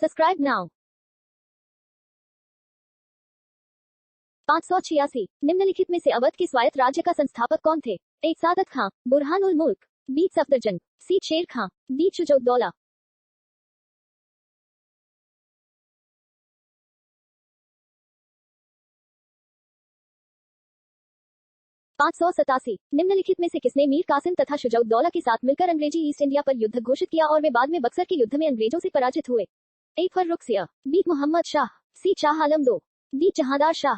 Subscribe now. 586 निम्नलिखित में से अवध के स्वायत्त राज्य का संस्थापक कौन थे? ए सादत खां, बुरहान उल मुल्क, बी सफदरजंग, सी शेर खां, डी शुजा-उद-दौला। 587 निम्नलिखित में से किसने मीर कासिम तथा शुजा-उद-दौला के साथ मिलकर अंग्रेजी ईस्ट इंडिया पर युद्ध घोषित किया और वे बाद में बक्सर के युद्ध में अंग्रेजों से पराजित हुए? ए फर्रुख सिया, बी मोहम्मद शाह, सी शाह आलम दो, D Jahandar Shah.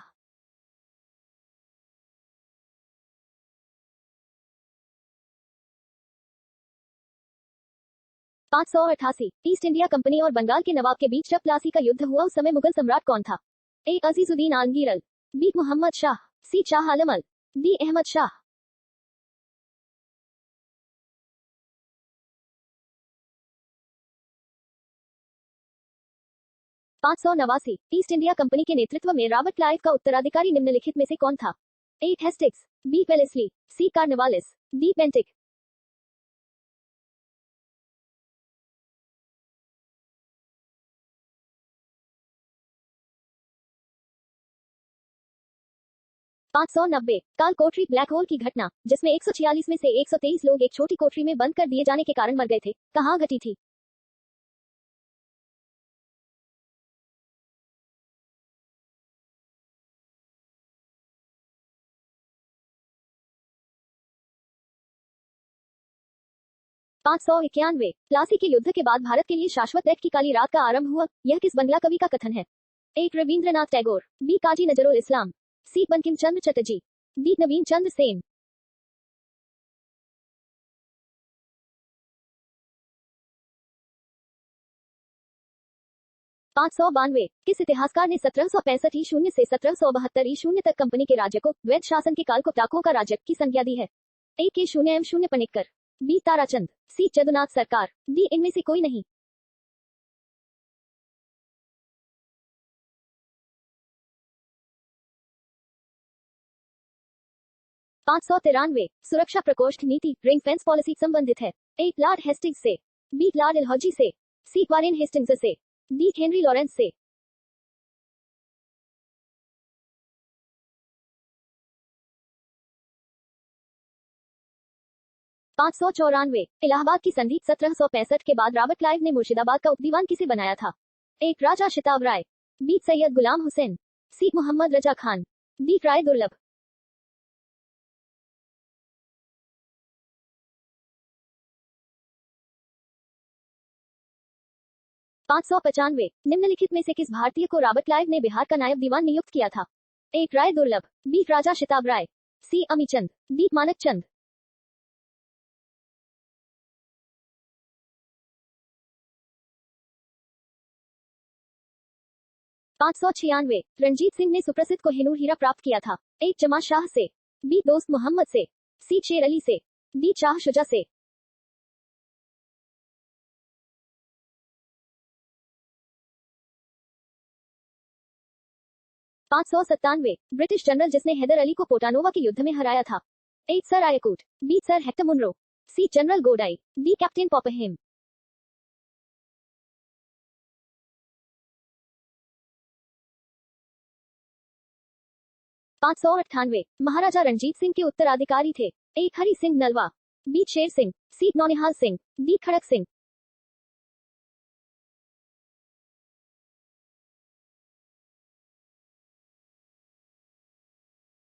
588 east India company और बंगाल के नवाब के बीच जब प्लासी का युद्ध हुआ उस समय मुगल सम्राट कौन था? ए अजीजुद्दीन आलमगीर अल, बी मोहम्मद शाह, सी शाह आलम अल, D Ahmad Shah. 589 East India Company के नेतृत्व में रॉबर्ट क्लाइव का उत्तराधिकारी निम्नलिखित में से कौन था? ए हेस्टिंग्स, बी वेलेस्ली, सी कार्नवालिस, डी पेंटिक। 590 काल कोठरी ब्लैक होल की घटना जिसमें 146 में से 123 लोग एक छोटी कोठरी में बंद कर दिए जाने के कारण मर गए थे, कहाँ घटी थी? पाँच सौ इक्यानवे प्लासी के युद्ध के बाद भारत के लिए शाश्वत रैक की काली रात का आरंभ हुआ, यह किस बंगला कवि का कथन है? ए रविंद्रनाथ टैगोर, बी काजी नजरुल इस्लाम, सी बंकिम चंद्र चटर्जी, डी नवीन चंद्र सेन। 592 किस इतिहासकार ने 1765 शून्य से 1772 शून्य तक कंपनी के राज्य को वैध शासन के काल को टाकों का राज्य की संज्ञा दी है? ए के शून्य एम शून्य पनिक्कर, बी ताराचंद, सी जदुनाथ सरकार, डी इनमें से कोई नहीं। 593 सुरक्षा प्रकोष्ठ नीति रिंग फेंस पॉलिसी संबंधित है? ए लॉर्ड हेस्टिंग्स से, बी लॉर्ड डलहौजी से, सी वारेन हेस्टिंग्स से, डी हेनरी लॉरेंस से। 594 इलाहाबाद की संधि 1765 के बाद रॉबर्ट क्लाइव ने मुर्शिदाबाद का उपदीवान किसे बनाया था? एक राजा शिताब राय, बी सैयद गुलाम हुसैन, सी मोहम्मद रजा खान, डी राय दुर्लभ। 595 निम्नलिखित में से किस भारतीय को रॉबर्ट क्लाइव ने बिहार का नायब दीवान नियुक्त किया था? एक राय दुर्लभ, बी राजा शिताब राय, सी अमीचंद, डी मानक चंद। 596 रणजीत सिंह ने सुप्रसिद्ध कोहिनूर हीरा प्राप्त किया था? एक जमा शाह से, बी दोस्त मोहम्मद से, सी शेर अली से, डी शाह शुजा से। 597 ब्रिटिश जनरल जिसने हैदर अली को पोटानोवा के युद्ध में हराया था? A sir Eyre Coote, B sir Hector Munro, C general Goddard, D captain Popham. 598 Maharaja Ranjit Singh के उत्तराधिकारी थे? A Hari Singh Nalwa, B Sher Singh, C Naunihal Singh, D Kharak Singh.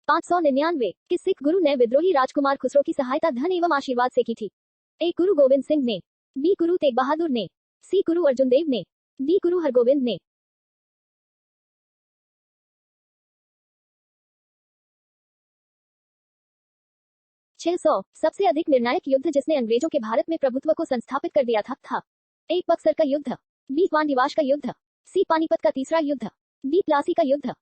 599 किस सिख गुरु ने विद्रोही राजकुमार खुसरो की सहायता धन एवं आशीर्वाद से की थी? ए गुरु गोविंद सिंह ने, बी गुरु तेग बहादुर ने, सी गुरु अर्जुन देव ने, डी गुरु हरगोविंद ने। 600 सबसे अधिक निर्णायक युद्ध जिसने अंग्रेजों के भारत में प्रभुत्व को संस्थापित कर दिया था? ए बक्सर का युद्ध, बी वानडिवाश का युद्ध, सी पानीपत का तीसरा युद्ध, डी प्लासी का युद्ध।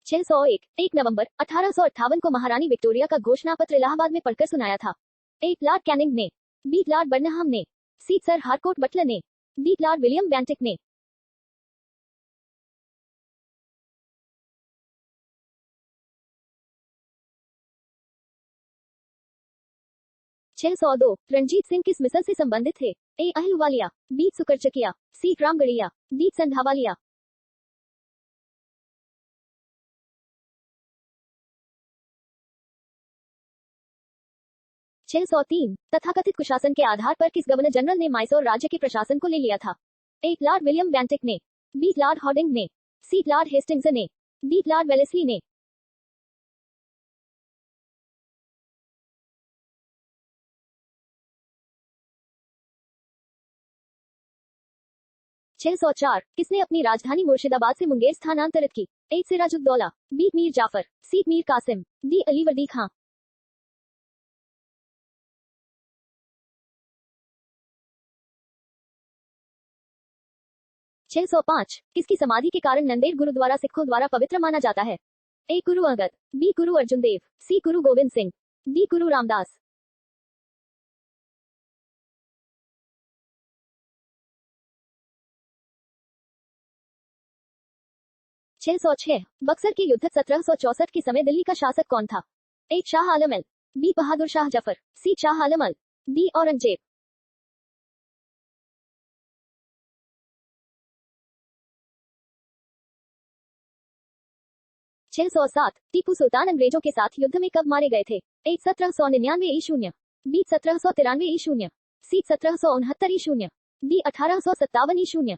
601 1 नवंबर 1858 को महारानी विक्टोरिया का घोषणा पत्र इलाहाबाद में पढ़कर सुनाया था? ए लॉर्ड कैनिंग ने, बी लॉर्ड बर्नहम ने, सी सर हारकोर्ट बटलर ने, डी लॉर्ड विलियम बेंटिक ने। 602 रणजीत सिंह किस मिसल से संबंधित थे? ए अहलुवालिया, बी सुकरचकिया, सी रामगढ़िया, डी संधावालिया। 603 तथाकथित कुशासन के आधार पर किस गवर्नर जनरल ने मैसूर राज्य के प्रशासन को ले लिया था? ए लॉर्ड विलियम बेंटिक ने, बी लॉर्ड हॉर्डिंग ने, सी लॉर्ड हेस्टिंग्स ने, डी लॉर्ड वेलेस्ली ने। 604 किसने अपनी राजधानी मुर्शिदाबाद से मुंगेर स्थानांतरित की? ए सिराजुद्दौला, बी मीर जाफर, सी मीर कासिम, डी अलीवर्दी खां। 605 किसकी समाधि के कारण नंदेड़ गुरुद्वारा सिखों द्वारा पवित्र माना जाता है? ए गुरु अंगद, बी गुरु अर्जुन देव, सी गुरु गोविंद सिंह, डी गुरु रामदास। 606 बक्सर के युद्ध 1764 के समय दिल्ली का शासक कौन था? ए शाह आलम अल, बी बहादुर शाह जफर, सी शाह आलम अल, डी औरंगजेब। 607 टीपू सुल्तान अंग्रेजों के साथ युद्ध में कब मारे गए थे? ए 1799 ई शून्य, बी 1793 ई शून्य, सी 1769 ई शून्य, डी 1857 ई शून्य।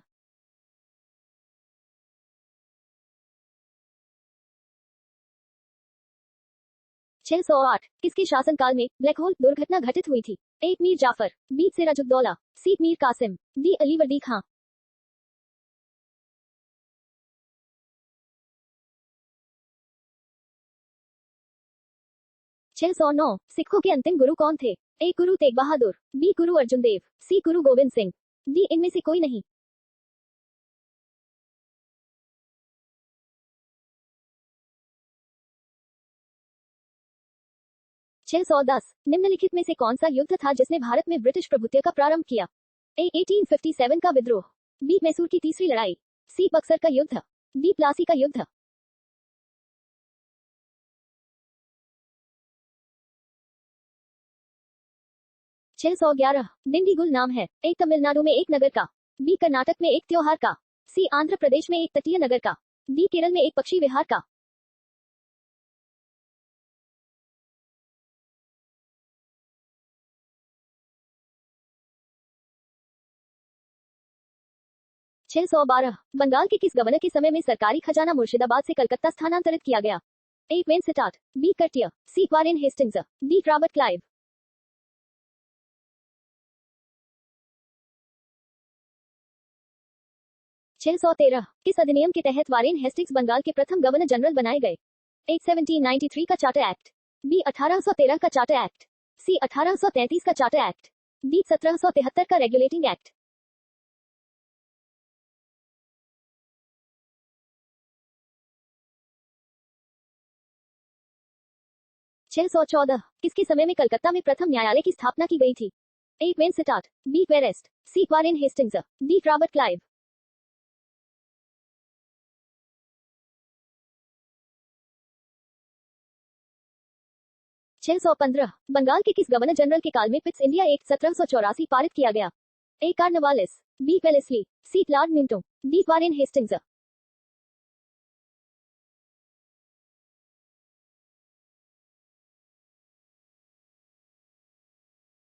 608 किसके शासनकाल में ब्लैक होल दुर्घटना घटित हुई थी? ए मीर जाफर, बी सिराजुद्दौला, सी मीर कासिम, डी अलीवर्दी खां। 609 सिखों के अंतिम गुरु कौन थे? ए गुरु तेग बहादुर, बी गुरु अर्जुन देव, सी गुरु गोविंद सिंह, डी इनमें से कोई नहीं। 610 निम्नलिखित में से कौन सा युद्ध था जिसने भारत में ब्रिटिश प्रभुत्व का प्रारंभ किया? ए 1857 का विद्रोह, बी मैसूर की तीसरी लड़ाई, सी बक्सर का युद्ध, डी प्लासी का युद्ध। 611 डिंडीगुल नाम है? ए तमिलनाडु में एक नगर का, बी कर्नाटक में एक त्योहार का, सी आंध्र प्रदेश में एक तटीय नगर का, डी केरल में एक पक्षी विहार का। 612 बंगाल के किस गवर्नर के समय में सरकारी खजाना मुर्शिदाबाद से कलकत्ता स्थानांतरित किया गया? A Vansittart, B Cartier, C Warren Hastings, D Robert Clive. 613 किस अधिनियम के तहत वारेन हेस्टिंग्स बंगाल के प्रथम गवर्नर जनरल बनाए गए? ए 1793 का चार्टर एक्ट, बी 1813 का चार्टर एक्ट, सी 1833 का चार्टर एक्ट, डी 1773 का रेगुलेटिंग एक्ट। 614 किसके समय में कलकत्ता में प्रथम न्यायालय की स्थापना की गई थी? A Vansittart, B Verelst, C Warren Hastings, D Robert Clive. 615 Bengal के किस गवर्नर जनरल के काल में पिट्स इंडिया एक्ट 1784 पारित किया गया? A Cornwallis, B Wellesley, C Lord Minto, D Warren Hastings.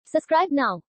'Subscribe now'